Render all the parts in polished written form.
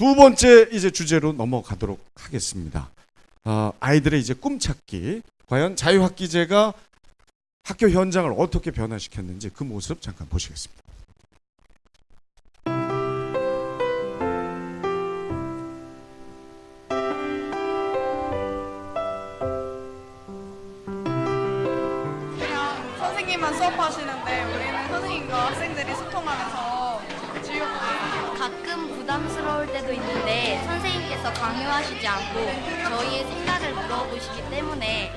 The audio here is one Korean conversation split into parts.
두 번째 이제 주제로 넘어가도록 하겠습니다. 아이들의 이제 꿈찾기. 과연 자유학기제가 학교 현장을 어떻게 변화시켰는지 그 모습 잠깐 보시겠습니다. 그냥 선생님만 수업하시는데 우리는 선생님과 학생들이 소통하면서 즐겁게 가끔 부담스러울 때도 있는데 선생님께서 강요하시지 않고 저희의 생각을 물어보시기 때문에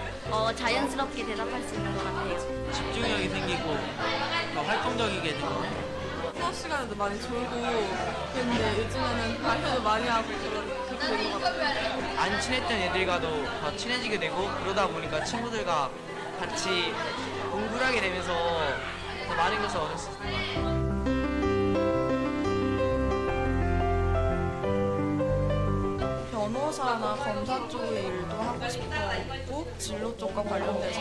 자연스럽게 대답할 수 있는 것 같아요. 집중력이 생기고 더 활동적이게 되고 수업 시간에도 많이 졸고 근데 요즘에는 발표도 많이 하고 그렇게 되는 것 같아요. 안 친했던 애들과도 더 친해지게 되고 그러다 보니까 친구들과 같이 공부를 하게 되면서 더 많은 것을 얻을 수 있는 것 같아요. 변호사나 검사 쪽의 일도 하고 싶었고 진로 쪽과 관련돼서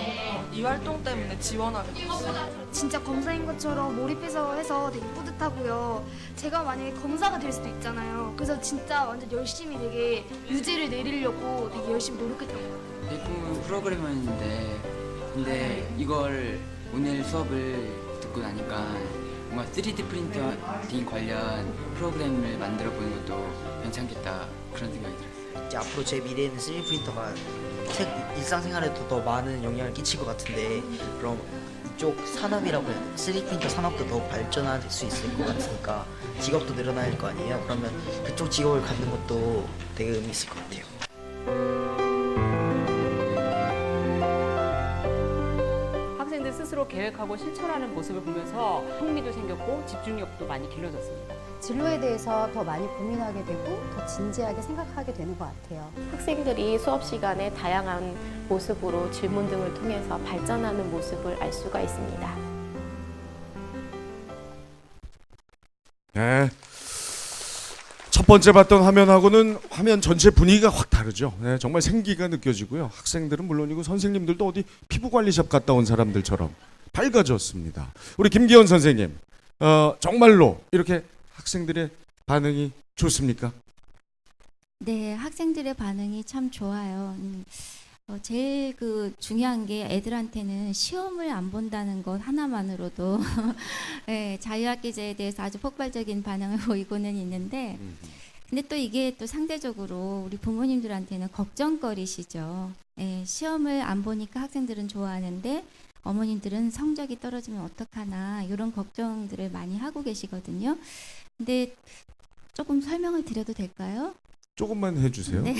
이 활동 때문에 지원하게 됐어요. 진짜 검사인 것처럼 몰입해서 해서 되게 뿌듯하고요. 제가 만약에 검사가 될 수도 있잖아요. 그래서 진짜 완전 열심히 되게 유죄를 내리려고 되게 열심히 노력했던 것 같아요. 내 꿈은 프로그래머였는데 근데 이걸 오늘 수업을 듣고 나니까 뭔가 3D 프린팅 관련 프로그램을 만들어 보는 것도 괜찮겠다 그런 생각이 들었어요. 이제 앞으로 제 미래에는 3D 프린터가 일상생활에도 더 많은 영향을 끼칠 것 같은데 그럼 이쪽 산업이라고 해야 돼요. 3D 프린터 산업도 더 발전할 수 있을 것 같으니까 직업도 늘어날 거 아니에요. 그러면 그쪽 직업을 갖는 것도 되게 의미 있을 것 같아요. 학생들 스스로 계획하고 실천하는 모습을 보면서 흥미도 생겼고 집중력도 많이 길러졌습니다. 진로에 대해서 더 많이 고민하게 되고 더 진지하게 생각하게 되는 것 같아요. 학생들이 수업 시간에 다양한 모습으로 질문 등을 통해서 발전하는 모습을 알 수가 있습니다. 네. 첫 번째 봤던 화면하고는 화면 전체 분위기가 확 다르죠. 네, 정말 생기가 느껴지고요. 학생들은 물론이고 선생님들도 어디 피부관리샵 갔다 온 사람들처럼 밝아졌습니다. 우리 김기현 선생님, 정말로 이렇게 학생들의 반응이 좋습니까? 네, 학생들의 반응이 참 좋아요. 제일 중요한 게 애들한테는 시험을 안 본다는 것 하나만으로도 네, 자유학기제에 대해서 아주 폭발적인 반응을 보이고는 있는데 근데 또 이게 또 상대적으로 우리 부모님들한테는 걱정거리시죠. 네, 시험을 안 보니까 학생들은 좋아하는데 어머님들은 성적이 떨어지면 어떡하나 이런 걱정들을 많이 하고 계시거든요. 근데 조금 설명을 드려도 될까요? 조금만 해주세요. 네.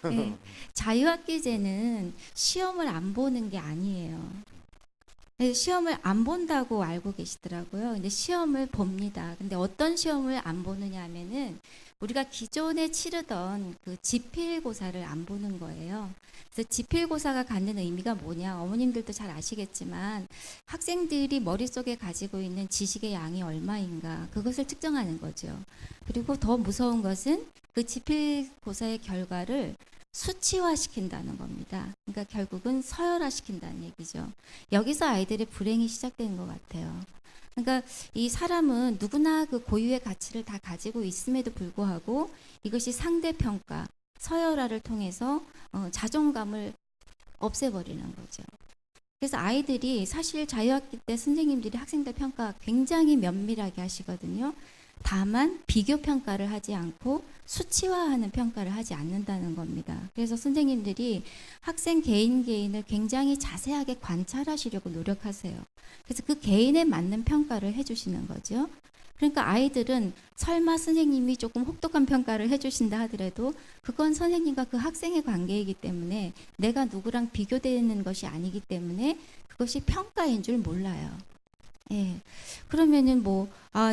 네. 네. 자유학기제는 시험을 안 보는 게 아니에요. 네, 시험을 안 본다고 알고 계시더라고요. 근데 시험을 봅니다. 근데 어떤 시험을 안 보느냐 하면은 우리가 기존에 치르던 그 지필고사를 안 보는 거예요. 그래서 지필고사가 갖는 의미가 뭐냐? 어머님들도 잘 아시겠지만 학생들이 머릿속에 가지고 있는 지식의 양이 얼마인가 그것을 측정하는 거죠. 그리고 더 무서운 것은 그 지필고사의 결과를 수치화시킨다는 겁니다. 그러니까 결국은 서열화시킨다는 얘기죠. 여기서 아이들의 불행이 시작되는 것 같아요. 그러니까 이 사람은 누구나 그 고유의 가치를 다 가지고 있음에도 불구하고 이것이 상대평가, 서열화를 통해서 자존감을 없애버리는 거죠. 그래서 아이들이 사실 자유학기 때 선생님들이 학생들 평가 굉장히 면밀하게 하시거든요. 다만 비교 평가를 하지 않고 수치화하는 평가를 하지 않는다는 겁니다. 그래서 선생님들이 학생 개인을 굉장히 자세하게 관찰하시려고 노력하세요. 그래서 그 개인에 맞는 평가를 해주시는 거죠. 그러니까 아이들은 설마 선생님이 조금 혹독한 평가를 해주신다 하더라도 그건 선생님과 그 학생의 관계이기 때문에 내가 누구랑 비교되는 것이 아니기 때문에 그것이 평가인 줄 몰라요. 예. 그러면은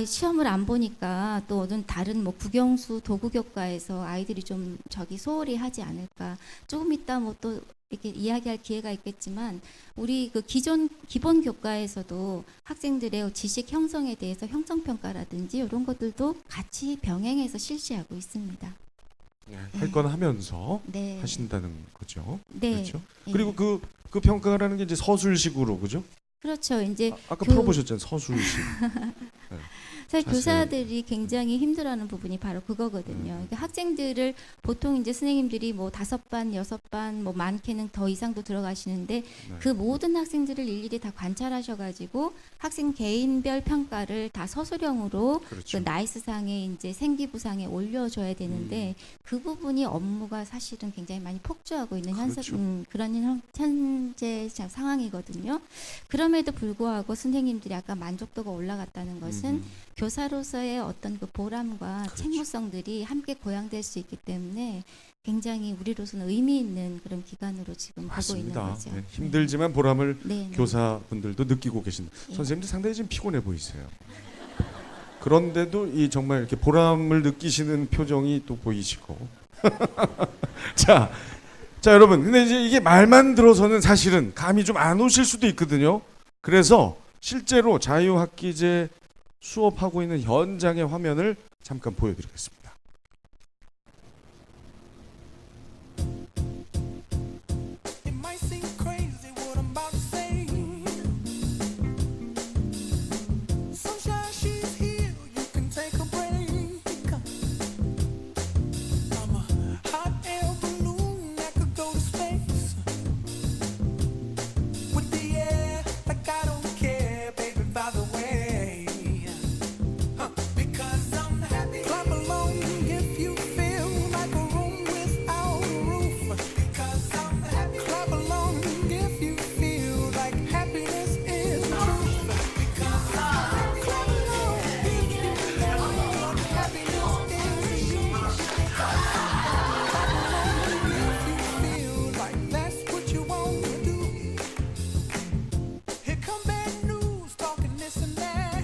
시험을 안 보니까 또 어떤 다른 국영수 도구교과에서 아이들이 좀 소홀히 하지 않을까. 조금 이따 또 이렇게 이야기할 기회가 있겠지만 우리 그 기본 교과에서도 학생들의 지식 형성에 대해서 형성평가라든지 이런 것들도 같이 병행해서 실시하고 있습니다. 네, 할 건 하면서 네. 하신다는 거죠. 네. 그렇죠. 네. 그리고 그 평가라는 게 이제 서술식으로 그죠? 그렇죠. 이제 아까 풀어보셨잖아요. 서술식. 네. 사실 자세히. 교사들이 굉장히 힘들어하는 부분이 바로 그거거든요. 그러니까 학생들을 보통 이제 선생님들이 뭐 5반, 6반, 뭐 많게는 더 이상도 들어가시는데 그 모든 학생들을 일일이 다 관찰하셔가지고 학생 개인별 평가를 다 서술형으로 그렇죠. 그 나이스상에 이제 생기부상에 올려줘야 되는데 그 부분이 업무가 사실은 굉장히 많이 폭주하고 있는 그렇죠. 그런 현재 상황이거든요. 그럼에도 불구하고 선생님들이 아까 만족도가 올라갔다는 것은 교사로서의 어떤 그 보람과 그렇죠. 책무성들이 함께 고양될 수 있기 때문에 굉장히 우리로서는 의미 있는 그런 기간으로 지금 보고 있는 맞습니다. 거죠. 네, 힘들지만 보람을 네, 네. 교사분들도 느끼고 계신다. 예. 선생님들 상당히 지금 피곤해 보이세요. 그런데도 이 정말 이렇게 보람을 느끼시는 표정이 또 보이시고. 자, 여러분, 근데 이제 이게 말만 들어서는 사실은 감이 좀 안 오실 수도 있거든요. 그래서 실제로 자유학기제 수업하고 있는 현장의 화면을 잠깐 보여드리겠습니다. It might seem crazy what I'm about to say. Sunshine, she's here. You can take a break. I'm a hot air balloon that could go to space. With the air, like I don't care, baby, by the way. Because I'm happy. Clap along if you feel like a room without a roof. Because I'm happy. Clap along if you feel like happiness is the truth. Because I'm happy. Clap along if you know what happiness is to you. Clap along if you feel like that's what you want to do. Here come bad news, talking this and that.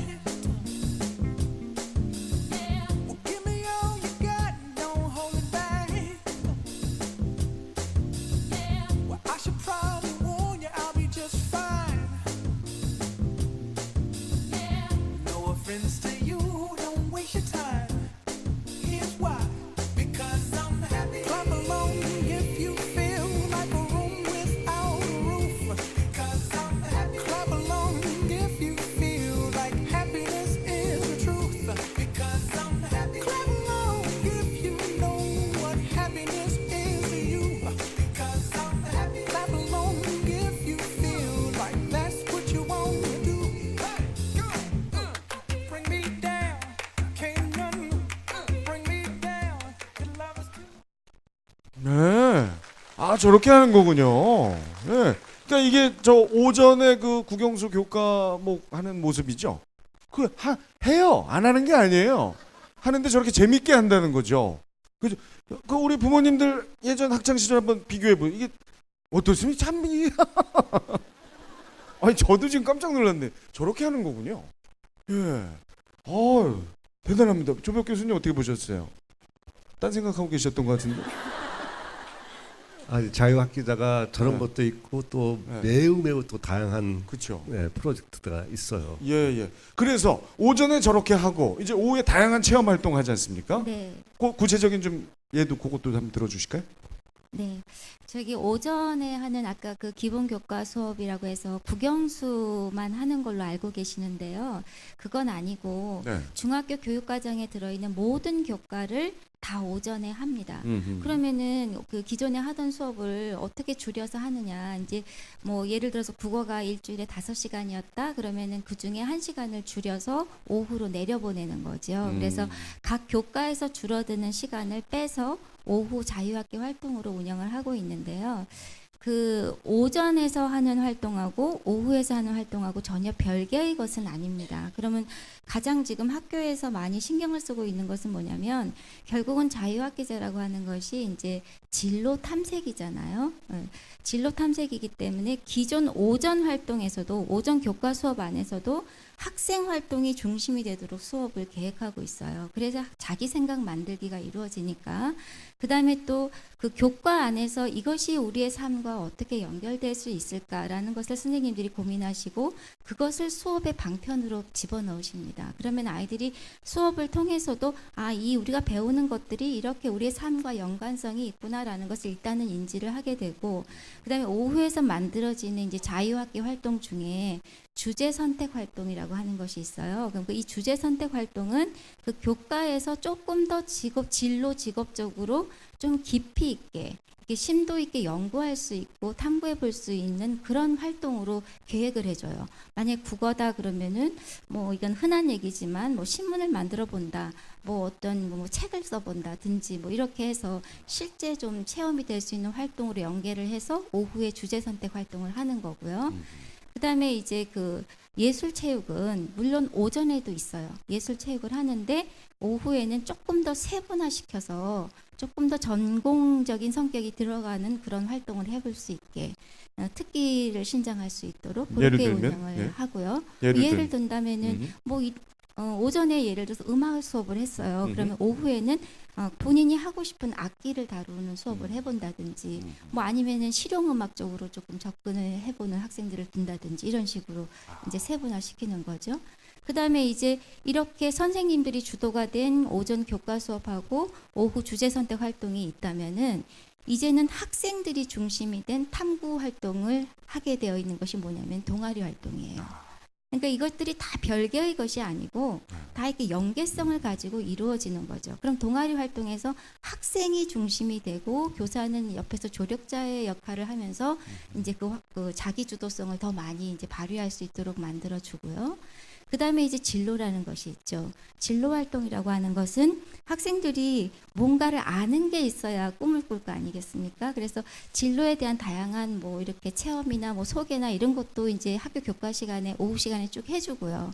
Well, give me all you got, don't hold it back. Well, I should probably warn you, I'll be just fine. No offense to you, don't waste your time. Here's why. Because I'm happy. Clap along if you feel like a room without a roof. Because I'm happy. Clap along if you feel like happiness is the truth. Because I'm happy. Clap along if you know what happiness is to you. Because I'm happy. Clap along if you feel like that's what you want to do. Bring me down, can't none bring me down. Your love is too. 네. 아, 저렇게 하는 거군요. 네. 그러니까 이게 저 오전에 그 국영수 교과목 하는 모습이죠. 해요. 안 하는 게 아니에요. 하는데 저렇게 재밌게 한다는 거죠. 그죠? 그 우리 부모님들 예전 학창 시절 한번 비교해 보요. 이게 어떻습니까? 참 아니 저도 지금 깜짝 놀랐네. 저렇게 하는 거군요. 예. 대단합니다. 조벽 교수님 어떻게 보셨어요? 딴 생각하고 계셨던 것 같은데. 자유학기자가 저런 네. 것도 있고 또 네. 매우 또 다양한 그렇죠. 프로젝트가 있어요. 예. 그래서 오전에 저렇게 하고 이제 오후에 다양한 체험 활동 하지 않습니까? 네. 구체적인 좀 예도 그것도 한번 들어주실까요? 네. 저기 오전에 하는 아까 그 기본 교과 수업이라고 해서 국영수만 하는 걸로 알고 계시는데요. 그건 아니고 네. 중학교 교육과정에 들어있는 모든 교과를 다 오전에 합니다. 그러면은 그 기존에 하던 수업을 어떻게 줄여서 하느냐. 이제 뭐 예를 들어서 국어가 일주일에 5시간이었다. 그러면은 그 중에 1시간을 줄여서 오후로 내려보내는 거죠. 그래서 각 교과에서 줄어드는 시간을 빼서 오후 자유학기 활동으로 운영을 하고 있는데요. 그 오전에서 하는 활동하고 오후에서 하는 활동하고 전혀 별개의 것은 아닙니다. 그러면 가장 지금 학교에서 많이 신경을 쓰고 있는 것은 뭐냐면 결국은 자유학기제라고 하는 것이 이제 진로 탐색이잖아요. 진로 탐색이기 때문에 기존 오전 활동에서도 오전 교과 수업 안에서도 학생 활동이 중심이 되도록 수업을 계획하고 있어요. 그래서 자기 생각 만들기가 이루어지니까 그다음에 또 그 교과 안에서 이것이 우리의 삶과 어떻게 연결될 수 있을까라는 것을 선생님들이 고민하시고 그것을 수업의 방편으로 집어넣으십니다. 그러면 아이들이 수업을 통해서도 이 우리가 배우는 것들이 이렇게 우리의 삶과 연관성이 있구나라는 것을 일단은 인지를 하게 되고 그다음에 오후에서 만들어지는 이제 자유학기 활동 중에 주제 선택 활동이라고 하는 것이 있어요. 그럼 이 주제 선택 활동은 그 교과에서 조금 더 진로 직업적으로 좀 깊이 있게 이렇게 심도 있게 연구할 수 있고 탐구해 볼 수 있는 그런 활동으로 계획을 해줘요. 만약 국어다 그러면은 뭐 이건 흔한 얘기지만 뭐 신문을 만들어 본다, 뭐 어떤 뭐 책을 써본다든지 뭐 이렇게 해서 실제 좀 체험이 될 수 있는 활동으로 연계를 해서 오후에 주제 선택 활동을 하는 거고요. 그다음에 이제 그 예술 체육은 물론 오전에도 있어요. 예술 체육을 하는데 오후에는 조금 더 세분화시켜서 조금 더 전공적인 성격이 들어가는 그런 활동을 해볼 수 있게 특기를 신장할 수 있도록 예를 그렇게 들면? 운영을 예. 하고요. 예를 든다면은 뭐 오전에 예를 들어서 음악 수업을 했어요. 그러면 오후에는 본인이 하고 싶은 악기를 다루는 수업을 해본다든지 뭐 아니면은 실용음악 쪽으로 조금 접근을 해보는 학생들을 둔다든지 이런 식으로 이제 세분화시키는 거죠. 그다음에 이제 이렇게 선생님들이 주도가 된 오전 교과 수업하고 오후 주제 선택 활동이 있다면은 이제는 학생들이 중심이 된 탐구 활동을 하게 되어 있는 것이 뭐냐면 동아리 활동이에요. 그러니까 이것들이 다 별개의 것이 아니고 다 이렇게 연계성을 가지고 이루어지는 거죠. 그럼 동아리 활동에서 학생이 중심이 되고 교사는 옆에서 조력자의 역할을 하면서 이제 그 자기 주도성을 더 많이 이제 발휘할 수 있도록 만들어 주고요. 그다음에 이제 진로라는 것이 있죠. 진로 활동이라고 하는 것은 학생들이 뭔가를 아는 게 있어야 꿈을 꿀 거 아니겠습니까? 그래서 진로에 대한 다양한 뭐 이렇게 체험이나 뭐 소개나 이런 것도 이제 학교 교과 시간에 오후 시간에 쭉 해주고요.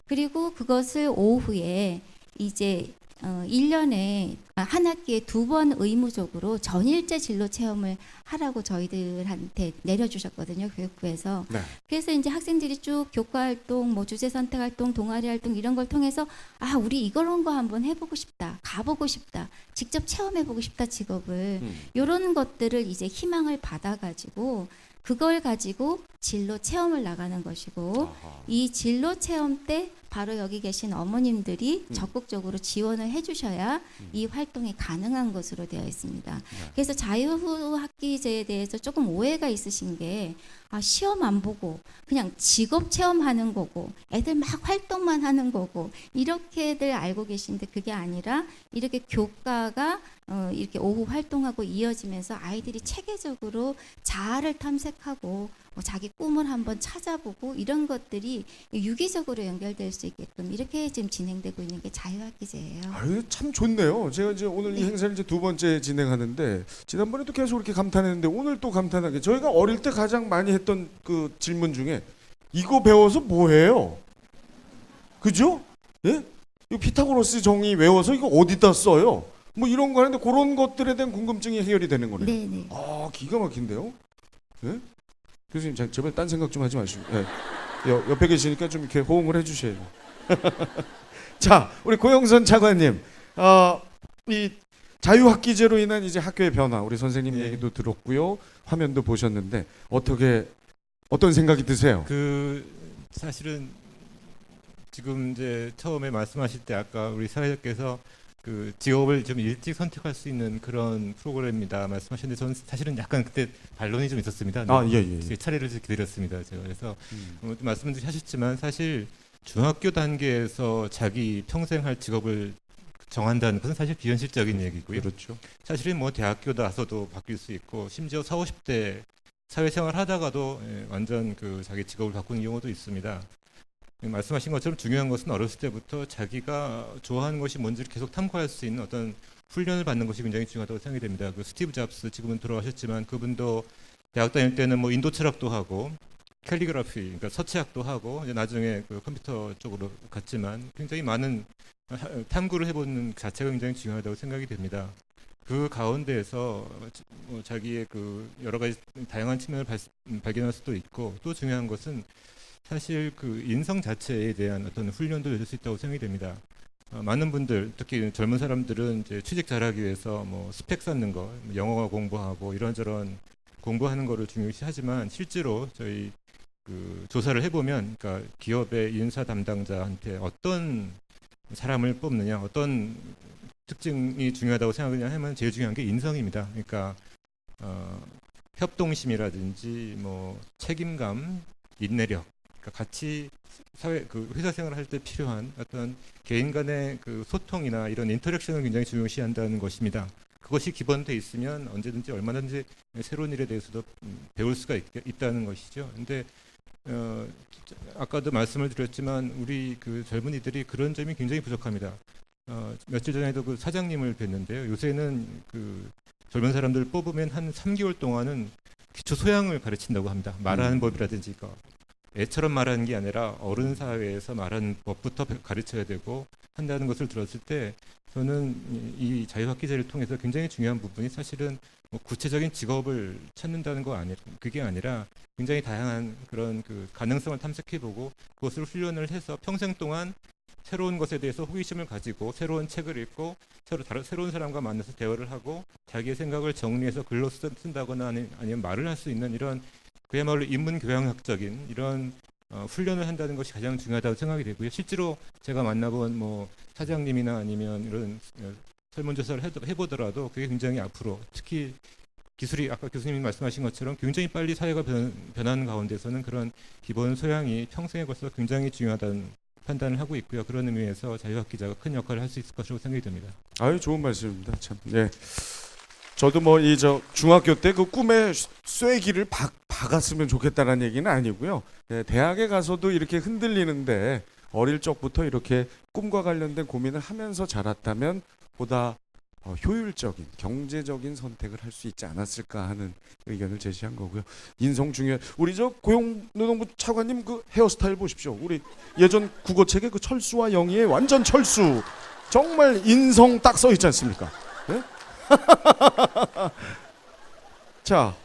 그리고 그것을 오후에 이제 1년에 한 학기에 2번 의무적으로 전일제 진로 체험을 하라고 저희들한테 내려주셨거든요, 교육부에서. 네. 그래서 이제 학생들이 쭉 교과 활동, 뭐 주제 선택 활동, 동아리 활동 이런 걸 통해서 아, 우리 이런 거 한번 해보고 싶다, 가보고 싶다, 직접 체험해보고 싶다 직업을 이런 것들을 이제 희망을 받아가지고 그걸 가지고 진로 체험을 나가는 것이고 이 진로 체험 때 바로 여기 계신 어머님들이 적극적으로 지원을 해주셔야 이 활동이 가능한 것으로 되어 있습니다. 그래서 자유학기제에 대해서 조금 오해가 있으신 게 시험 안 보고 그냥 직업 체험하는 거고 애들 막 활동만 하는 거고 이렇게들 알고 계신데 그게 아니라 이렇게 교과가 이렇게 오후 활동하고 이어지면서 아이들이 체계적으로 자아를 탐색하고 뭐 자기 꿈을 한번 찾아보고 이런 것들이 유기적으로 연결될 수 있게끔 이렇게 지금 진행되고 있는 게 자유학기제예요. 아유, 참 좋네요. 제가 이제 오늘 이 행사를 이제 2번째 진행하는데 지난번에도 계속 이렇게 감탄했는데 오늘 또 감탄하게 저희가 어릴 때 가장 많이 했던 그 질문 중에 이거 배워서 뭐 해요? 그죠? 예? 이 피타고라스 정의 외워서 이거 어디다 써요? 뭐 이런 거 하는데 그런 것들에 대한 궁금증이 해결이 되는 거네요. 네네. 아, 기가 막힌데요. 예? 교수님 제발 딴 생각 좀 하지 마시고 예. 옆에 계시니까 좀 이렇게 호응을 해주셔야죠. 자, 우리 고영선 차관님, 이 자유학기제로 인한 이제 학교의 변화, 우리 선생님 얘기도 들었고요, 화면도 보셨는데 어떤 생각이 드세요? 사실은 지금 이제 처음에 말씀하실 때 아까 우리 사회자께서 그 직업을 좀 일찍 선택할 수 있는 그런 프로그램입니다 말씀하셨는데 저는 사실은 약간 그때 반론이 좀 있었습니다. 예. 차례를 기다렸습니다. 제가 그래서 말씀을 하셨지만 사실 중학교 단계에서 자기 평생 할 직업을 정한다는 것은 사실 비현실적인 얘기고요. 그렇죠. 사실은 뭐 대학교 나서도 바뀔 수 있고 심지어 40, 50대 사회생활 하다가도 완전 그 자기 직업을 바꾸는 경우도 있습니다. 말씀하신 것처럼 중요한 것은 어렸을 때부터 자기가 좋아하는 것이 뭔지를 계속 탐구할 수 있는 어떤 훈련을 받는 것이 굉장히 중요하다고 생각이 됩니다. 그 스티브 잡스 지금은 돌아가셨지만 그분도 대학 다닐 때는 뭐 인도 철학도 하고 캘리그라피, 그러니까 서체학도 하고 이제 나중에 그 컴퓨터 쪽으로 갔지만 굉장히 많은 탐구를 해보는 자체가 굉장히 중요하다고 생각이 됩니다. 그 가운데에서 자기의 그 여러 가지 다양한 측면을 발견할 수도 있고 또 중요한 것은 사실 그 인성 자체에 대한 어떤 훈련도 될 수 있다고 생각이 됩니다. 많은 분들, 특히 젊은 사람들은 이제 취직 잘하기 위해서 뭐 스펙 쌓는 거, 영어 공부하고 이런저런 공부하는 거를 중요시하지만 실제로 저희 그 조사를 해보면, 그러니까 기업의 인사 담당자한테 어떤 사람을 뽑느냐, 어떤 특징이 중요하다고 생각하냐 하면 제일 중요한 게 인성입니다. 그러니까 협동심이라든지 뭐 책임감, 인내력 그러니까 같이 사회 그 회사 생활을 할 때 필요한 어떤 개인 간의 그 소통이나 이런 인터랙션을 굉장히 중요시한다는 것입니다. 그것이 기본돼 있으면 언제든지 얼마든지 새로운 일에 대해서도 배울 수가 있다는 것이죠. 근데 아까도 말씀을 드렸지만 우리 그 젊은이들이 그런 점이 굉장히 부족합니다. 며칠 전에도 그 사장님을 뵀는데요. 요새는 그 젊은 사람들 뽑으면 한 3개월 동안은 기초 소양을 가르친다고 합니다. 말하는 법이라든지 이거 애처럼 말하는 게 아니라 어른 사회에서 말하는 법부터 가르쳐야 되고 한다는 것을 들었을 때 저는 이 자유학기제를 통해서 굉장히 중요한 부분이 사실은 뭐 구체적인 직업을 찾는다는 거 그게 아니라 굉장히 다양한 그런 그 가능성을 탐색해보고 그것을 훈련을 해서 평생 동안 새로운 것에 대해서 호기심을 가지고 새로운 책을 읽고 새로운 사람과 만나서 대화를 하고 자기의 생각을 정리해서 글로 쓴다거나 아니면 말을 할 수 있는 이런 그야말로 인문교양학적인 이런 훈련을 한다는 것이 가장 중요하다고 생각이 되고요. 실제로 제가 만나본 뭐 사장님이나 아니면 이런 설문조사를 해보더라도 그게 굉장히 앞으로 특히 기술이 아까 교수님이 말씀하신 것처럼 굉장히 빨리 사회가 변하는 가운데서는 그런 기본 소양이 평생에 걸쳐 굉장히 중요하다는 판단을 하고 있고요. 그런 의미에서 자유학기제가 큰 역할을 할 수 있을 것으로 생각이 듭니다. 아유 좋은 말씀입니다. 참. 예. 저도 뭐 이 중학교 때 그 꿈에 쐐기를 박았으면 좋겠다는 얘기는 아니고요. 예, 대학에 가서도 이렇게 흔들리는데 어릴 적부터 이렇게 꿈과 관련된 고민을 하면서 자랐다면 보다 효율적인 경제적인 선택을 할 수 있지 않았을까 하는 의견을 제시한 거고요. 인성 중요해. 우리 저 고용노동부 차관님 그 헤어스타일 보십시오. 우리 예전 국어책에 그 철수와 영희의 완전 철수. 정말 인성 딱 써 있지 않습니까? 예? 자,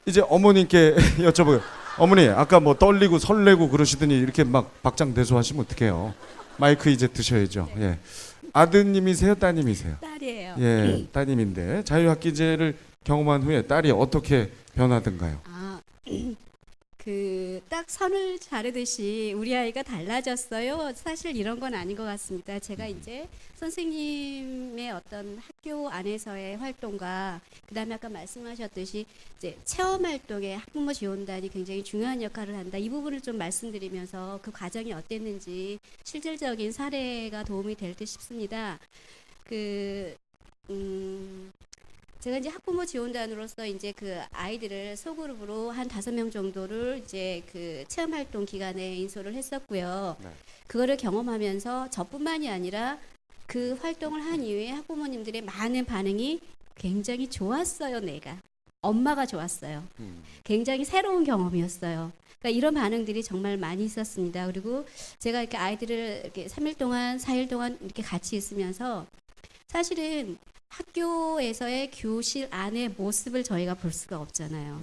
이제 어머님께 여쭤봐요. 어머니, 아까 뭐 떨리고 설레고 그러시더니 이렇게 막 박장대소하시면 어떡해요? 마이크 이제 드셔야죠. 예. 아드님이세요, 따님이세요? 딸이에요. 예, 따님인데 자유학기제를 경험한 후에 딸이 어떻게 변하던가요? 딱 선을 자르듯이 우리 아이가 달라졌어요. 사실 이런 건 아닌 것 같습니다. 제가 이제 선생님의 어떤 학교 안에서의 활동과 그다음에 아까 말씀하셨듯이 이제 체험 활동에 학부모 지원단이 굉장히 중요한 역할을 한다. 이 부분을 좀 말씀드리면서 그 과정이 어땠는지 실질적인 사례가 도움이 될 듯 싶습니다. 제가 이제 학부모 지원단으로서 이제 그 아이들을 소그룹으로 한 5명 정도를 이제 그 체험 활동 기간에 인솔을 했었고요. 네. 그거를 경험하면서 저뿐만이 아니라 그 활동을 한 이후에 학부모님들의 많은 반응이 굉장히 좋았어요. 내가 엄마가 좋았어요. 굉장히 새로운 경험이었어요. 그러니까 이런 반응들이 정말 많이 있었습니다. 그리고 제가 이렇게 아이들을 이렇게 3일 동안, 4일 동안 이렇게 같이 있으면서 사실은 학교에서의 교실 안의 모습을 저희가 볼 수가 없잖아요.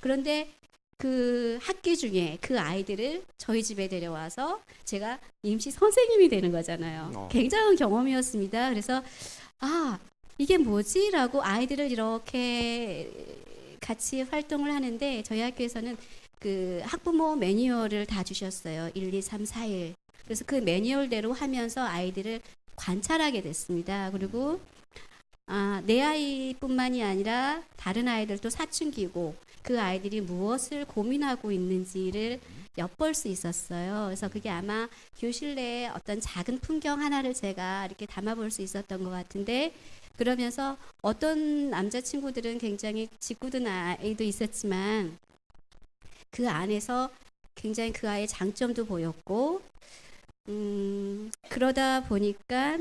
그런데 그 학기 중에 그 아이들을 저희 집에 데려와서 제가 임시 선생님이 되는 거잖아요. 굉장한 경험이었습니다. 그래서 이게 뭐지? 라고 아이들을 이렇게 같이 활동을 하는데 저희 학교에서는 그 학부모 매뉴얼을 다 주셨어요. 1, 2, 3, 4일. 그래서 그 매뉴얼대로 하면서 아이들을 관찰하게 됐습니다. 그리고 내 아이뿐만이 아니라 다른 아이들도 사춘기고 그 아이들이 무엇을 고민하고 있는지를 엿볼 수 있었어요. 그래서 그게 아마 교실 내에 어떤 작은 풍경 하나를 제가 이렇게 담아볼 수 있었던 것 같은데 그러면서 어떤 남자친구들은 굉장히 짓궂은 아이도 있었지만 그 안에서 굉장히 그 아이의 장점도 보였고 그러다 보니까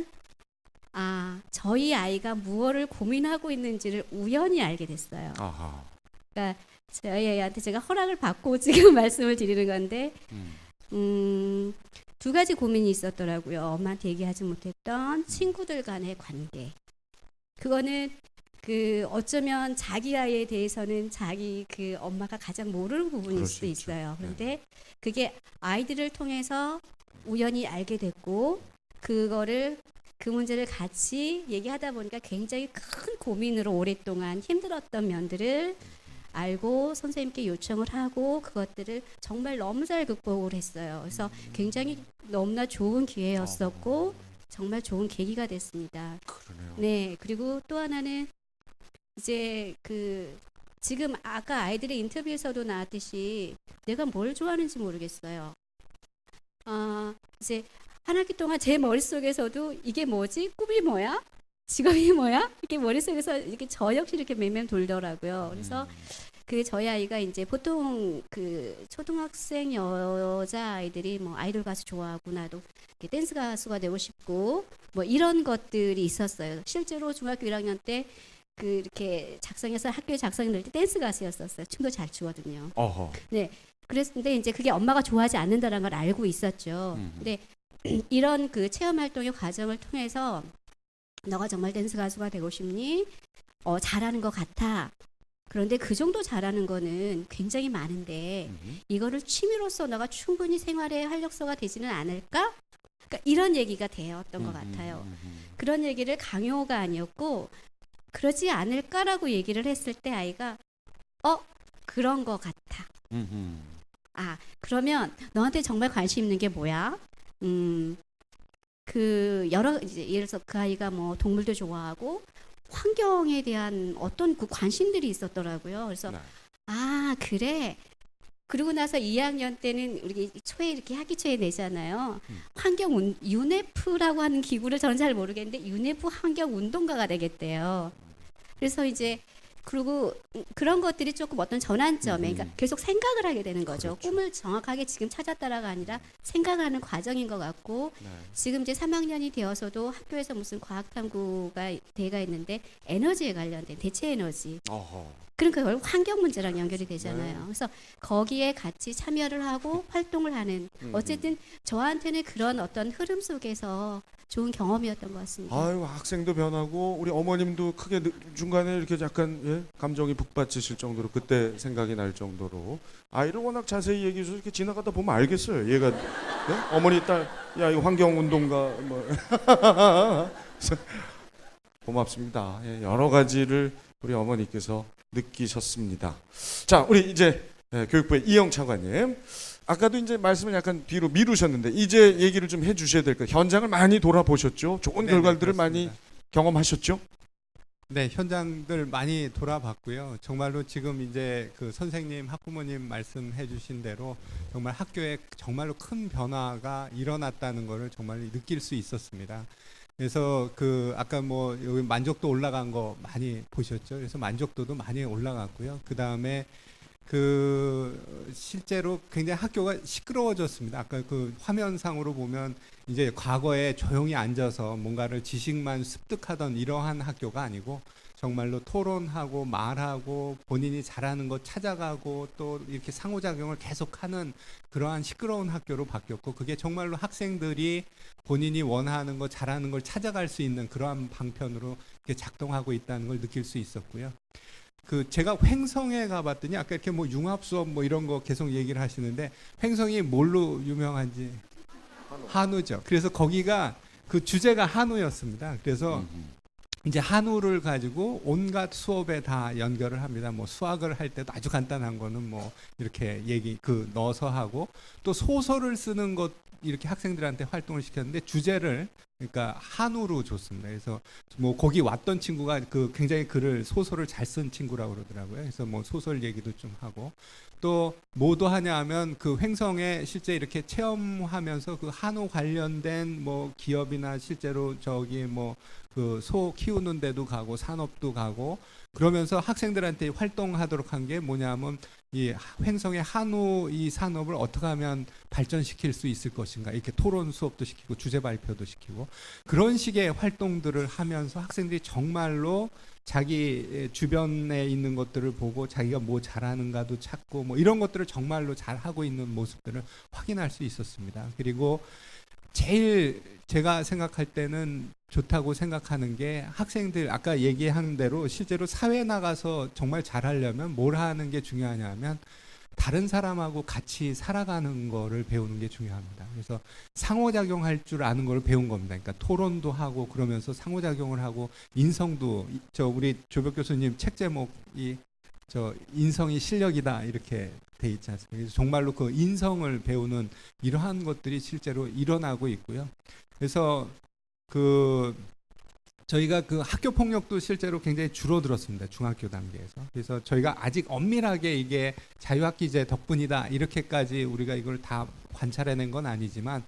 저희 아이가 무엇을 고민하고 있는지를 우연히 알게 됐어요. 그러니까 저희 애한테 제가 허락을 받고 지금 말씀을 드리는 건데 2가지 고민이 있었더라고요. 엄마한테 얘기하지 못했던 친구들 간의 관계. 그거는 어쩌면 자기 아이에 대해서는 자기 그 엄마가 가장 모르는 부분일 수도 있어요. 그런데 그게 아이들을 통해서 우연히 알게 됐고 그 문제를 같이 얘기하다 보니까 굉장히 큰 고민으로 오랫동안 힘들었던 면들을 알고 선생님께 요청을 하고 그것들을 정말 너무 잘 극복을 했어요. 그래서 굉장히 너무나 좋은 기회였었고 정말 좋은 계기가 됐습니다. 그러네요. 네, 그리고 또 하나는 이제 지금 아까 아이들의 인터뷰에서도 나왔듯이 내가 뭘 좋아하는지 모르겠어요. 이제 한 학기 동안 제 머릿속에서도 이게 뭐지? 꿈이 뭐야? 직업이 뭐야? 이렇게 머릿속에서 이렇게 저 역시 이렇게 맴맴 돌더라고요. 그래서 그 저희 아이가 이제 보통 그 초등학생 여자 아이들이 뭐 아이돌 가수 좋아하고 나도 댄스 가수가 되고 싶고 뭐 이런 것들이 있었어요. 실제로 중학교 1학년 때 그 이렇게 작성해서 학교에 작성해 놓을 때 댄스 가수였었어요. 춤도 잘 추거든요. 어허. 네. 그랬는데 이제 그게 엄마가 좋아하지 않는다는 걸 알고 있었죠. 근데 이런 그 체험 활동의 과정을 통해서 너가 정말 댄스 가수가 되고 싶니? 잘하는 것 같아. 그런데 그 정도 잘하는 거는 굉장히 많은데 이거를 취미로서 너가 충분히 생활의 활력소가 되지는 않을까? 그러니까 이런 얘기가 되었던 것 같아요. 그런 얘기를 강요가 아니었고 그러지 않을까라고 얘기를 했을 때 아이가 그런 것 같아. 그러면 너한테 정말 관심 있는 게 뭐야? 그 여러 이제 예를 들어서 그 아이가 뭐 동물도 좋아하고 환경에 대한 어떤 그 관심들이 있었더라고요. 그래서 그래. 그러고 나서 2학년 때는 우리 초에 이렇게 학기 초에 내잖아요. 환경 유네프라고 하는 기구를 저는 잘 모르겠는데 유네프 환경 운동가가 되겠대요. 그래서 이제 그리고 그런 것들이 조금 어떤 전환점에 그러니까 계속 생각을 하게 되는 거죠. 그렇죠. 꿈을 정확하게 지금 찾았다라가 아니라 생각하는 과정인 것 같고 지금 이제 3학년이 되어서도 학교에서 무슨 과학탐구가 대회가 있는데 에너지에 관련된 대체 에너지 그러니까 결국 환경 문제랑 연결이 되잖아요. 그래서 거기에 같이 참여를 하고 활동을 하는 어쨌든 저한테는 그런 어떤 흐름 속에서 좋은 경험이었던 것 같습니다. 아유, 학생도 변하고 우리 어머님도 크게 중간에 이렇게 약간 감정이 북받치실 정도로 그때 생각이 날 정도로 아이를 워낙 자세히 얘기해서 이렇게 지나가다 보면 알겠어요. 얘가 어머니 딸 야 이거 환경 운동가 뭐 고맙습니다. 여러 가지를 우리 어머니께서 느끼셨습니다. 자, 우리 이제 교육부의 이영 차관님. 아까도 이제 말씀을 약간 뒤로 미루셨는데 이제 얘기를 좀 해주셔야 될 거예요. 현장을 많이 돌아보셨죠? 좋은 결과들을 많이 경험하셨죠? 네, 현장들 많이 돌아봤고요. 정말로 지금 이제 그 선생님, 학부모님 말씀해 주신 대로 정말 학교에 정말로 큰 변화가 일어났다는 것을 정말 느낄 수 있었습니다. 그래서 그 아까 뭐 여기 만족도 올라간 거 많이 보셨죠? 그래서 만족도도 많이 올라갔고요. 그 다음에 그 실제로 굉장히 학교가 시끄러워졌습니다. 아까 그 화면상으로 보면 이제 과거에 조용히 앉아서 뭔가를 지식만 습득하던 이러한 학교가 아니고 정말로 토론하고 말하고 본인이 잘하는 것 찾아가고 또 이렇게 상호작용을 계속하는 그러한 시끄러운 학교로 바뀌었고 그게 정말로 학생들이 본인이 원하는 거 잘하는 걸 찾아갈 수 있는 그러한 방편으로 이렇게 작동하고 있다는 걸 느낄 수 있었고요. 그 제가 횡성에 가봤더니 아까 이렇게 뭐 융합 수업 뭐 이런 거 계속 얘기를 하시는데 횡성이 뭘로 유명한지 한우죠. 그래서 거기가 그 주제가 한우였습니다. 그래서 이제 한우를 가지고 온갖 수업에 다 연결을 합니다. 뭐 수학을 할 때도 아주 간단한 거는 뭐 이렇게 넣어서 하고 또 소설을 쓰는 것 이렇게 학생들한테 활동을 시켰는데 주제를 그러니까 한우로 줬습니다. 그래서 뭐 거기 왔던 친구가 그 굉장히 소설을 잘 쓴 친구라고 그러더라고요. 그래서 뭐 소설 얘기도 좀 하고 또 뭐도 하냐 하면 그 횡성에 실제 이렇게 체험하면서 그 한우 관련된 뭐 기업이나 실제로 저기 뭐 그 소 키우는 데도 가고 산업도 가고 그러면서 학생들한테 활동하도록 한 게 뭐냐면 이 횡성의 한우 이 산업을 어떻게 하면 발전시킬 수 있을 것인가 이렇게 토론 수업도 시키고 주제 발표도 시키고 그런 식의 활동들을 하면서 학생들이 정말로 자기 주변에 있는 것들을 보고 자기가 뭐 잘하는가도 찾고 뭐 이런 것들을 정말로 잘하고 있는 모습들을 확인할 수 있었습니다. 그리고 제일 제가 생각할 때는 좋다고 생각하는 게 학생들 아까 얘기한 대로 실제로 사회에 나가서 정말 잘하려면 뭘 하는 게 중요하냐 하면 다른 사람하고 같이 살아가는 거를 배우는 게 중요합니다. 그래서 상호작용할 줄 아는 걸 배운 겁니다. 그러니까 토론도 하고 그러면서 상호작용을 하고 인성도 우리 조벽 교수님 책 제목이 인성이 실력이다 이렇게 돼 있지 않습니까? 그래서 정말로 그 인성을 배우는 이러한 것들이 실제로 일어나고 있고요. 그래서 그 저희가 그 학교 폭력도 실제로 굉장히 줄어들었습니다. 중학교 단계에서. 그래서 저희가 아직 엄밀하게 이게 자유학기제 덕분이다 이렇게까지 우리가 이걸 다 관찰해낸 건 아니지만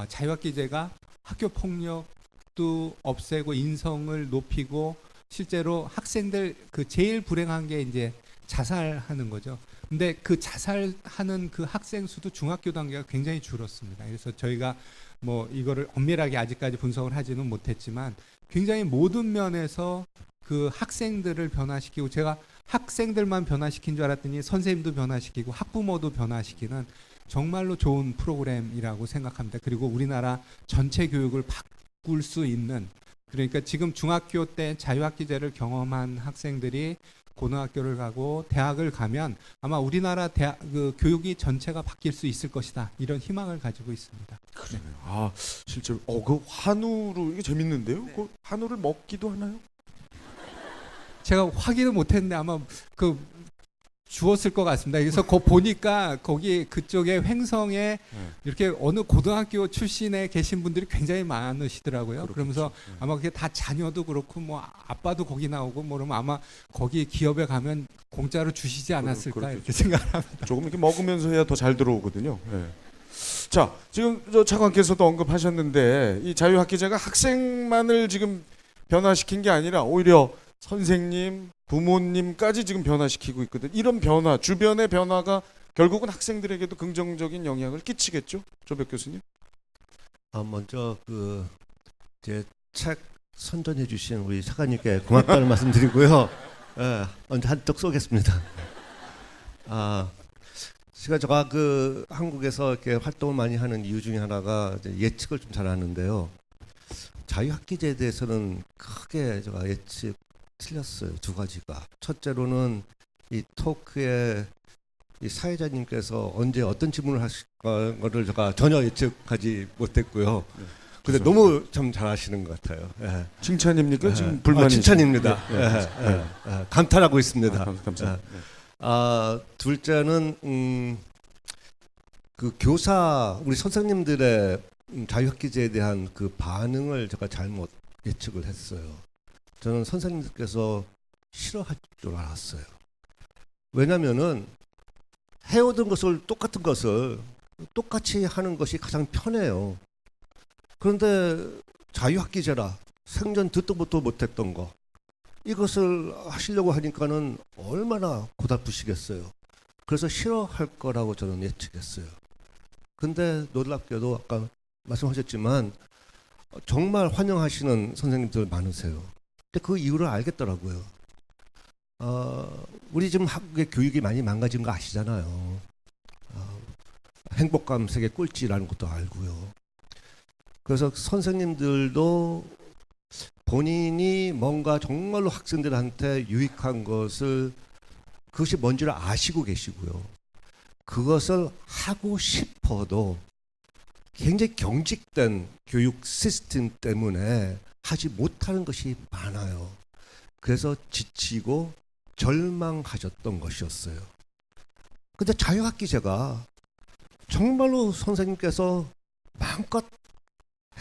자유학기제가 학교 폭력도 없애고 인성을 높이고 실제로 학생들 그 제일 불행한 게 이제 자살하는 거죠. 근데 그 자살하는 그 학생 수도 중학교 단계가 굉장히 줄었습니다. 그래서 저희가 뭐 이거를 엄밀하게 아직까지 분석을 하지는 못했지만 굉장히 모든 면에서 그 학생들을 변화시키고, 제가 학생들만 변화시킨 줄 알았더니 선생님도 변화시키고 학부모도 변화시키는 정말로 좋은 프로그램이라고 생각합니다. 그리고 우리나라 전체 교육을 바꿀 수 있는, 그러니까 지금 중학교 때 자유학기제를 경험한 학생들이 고등학교를 가고 대학을 가면 아마 우리나라 대학 그 교육이 전체가 바뀔 수 있을 것이다, 이런 희망을 가지고 있습니다. 그래요. 아, 실제로 그 한우로 이게 재밌는데요. 그 한우를 먹기도 하나요? 제가 확인을 못했는데 아마 그 주었을 것 같습니다. 그래서 거 보니까 거기 그쪽에 횡성에 이렇게 어느 고등학교 출신에 계신 분들이 굉장히 많으시더라고요. 그러면서 아마 그게 다 자녀도 그렇고 뭐 아빠도 거기 나오고 뭐 그러면 아마 거기 기업에 가면 공짜로 주시지 않았을까 이렇게 생각합니다. 조금 이렇게 먹으면서 해야 더 잘 들어오거든요. 네. 자, 지금 저 차관께서도 언급하셨는데 이 자유학기제가 학생만을 지금 변화시킨 게 아니라 오히려 선생님, 부모님까지 지금 변화시키고 있거든. 이런 변화, 주변의 변화가 결국은 학생들에게도 긍정적인 영향을 끼치겠죠, 조백 교수님? 먼저 그 제 책 선전해 주신 우리 차관님께 고맙다는 말씀드리고요. 예, 먼저 한턱 쏘겠습니다. 제가 그 한국에서 이렇게 활동을 많이 하는 이유 중에 하나가 이제 예측을 좀 잘하는데요. 자유학기제에 대해서는 크게 제가 예측 틀렸어요. 두 가지가. 첫째로는 이 토크에 이 사회자님께서 언제 어떤 질문을 하실 거를 제가 전혀 예측하지 못했고요. 근데 너무 참 잘하시는 것 같아요. 예. 칭찬입니까? 지금 불만이 칭찬입니다. 예. 감탄하고 있습니다. 감사합니다. 둘째는 그 교사 우리 선생님들의 자유학기제에 대한 그 반응을 제가 잘못 예측을 했어요. 저는 선생님들께서 싫어할 줄 알았어요. 왜냐면은 해오던 것을 똑같은 것을 똑같이 하는 것이 가장 편해요. 그런데 자유학기제라 생전 듣도 보도 못했던 거 이것을 하시려고 하니까는 얼마나 고달프시겠어요. 그래서 싫어할 거라고 저는 예측했어요. 근데 놀랍게도 아까 말씀하셨지만 정말 환영하시는 선생님들 많으세요. 근데 그 이유를 알겠더라고요. 우리 지금 한국의 교육이 많이 망가진 거 아시잖아요. 행복감 세계 꼴찌라는 것도 알고요. 그래서 선생님들도 본인이 뭔가 정말로 학생들한테 유익한 것을 그것이 뭔지를 아시고 계시고요. 그것을 하고 싶어도 굉장히 경직된 교육 시스템 때문에 하지 못하는 것이 많아요. 그래서 지치고 절망하셨던 것이었어요. 근데 자유학기제가 정말로 선생님께서 마음껏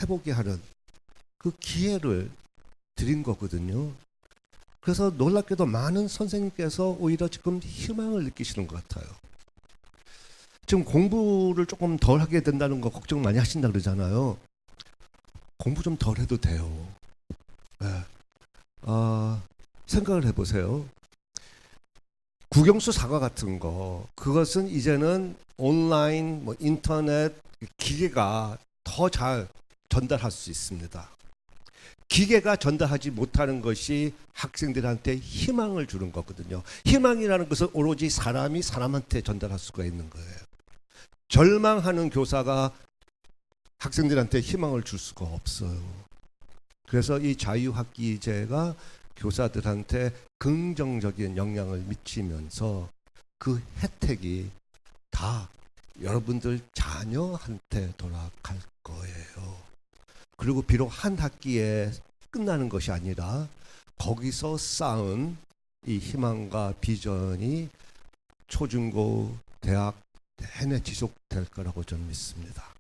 해보게 하는 그 기회를 드린 거거든요. 그래서 놀랍게도 많은 선생님께서 오히려 지금 희망을 느끼시는 것 같아요. 지금 공부를 조금 덜 하게 된다는 거 걱정 많이 하신다 그러잖아요. 공부 좀 덜 해도 돼요. 네. 생각을 해보세요. 국영수 사과 같은 거, 그것은 이제는 온라인, 뭐 인터넷, 기계가 더 잘 전달할 수 있습니다. 기계가 전달하지 못하는 것이 학생들한테 희망을 주는 거거든요. 희망이라는 것은 오로지 사람이 사람한테 전달할 수가 있는 거예요. 절망하는 교사가 학생들한테 희망을 줄 수가 없어요. 그래서 이 자유학기제가 교사들한테 긍정적인 영향을 미치면서 그 혜택이 다 여러분들 자녀한테 돌아갈 거예요. 그리고 비록 한 학기에 끝나는 것이 아니라 거기서 쌓은 이 희망과 비전이 초중고 대학 내내 지속될 거라고 저는 믿습니다.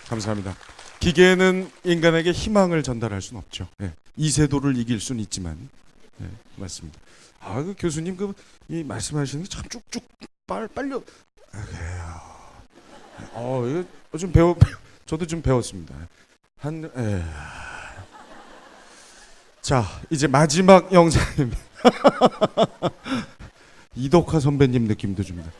감사합니다. 기계는 인간에게 희망을 전달할 수는 없죠. 예. 이세돌을 이길 수는 있지만, 예, 맞습니다. 아, 그 교수님 이 말씀하시는 게 참 쭉쭉 빨려. 이거 좀 저도 좀 배웠습니다. 자, 이제 마지막 영상입니다. 이덕화 선배님 느낌도 줍니다.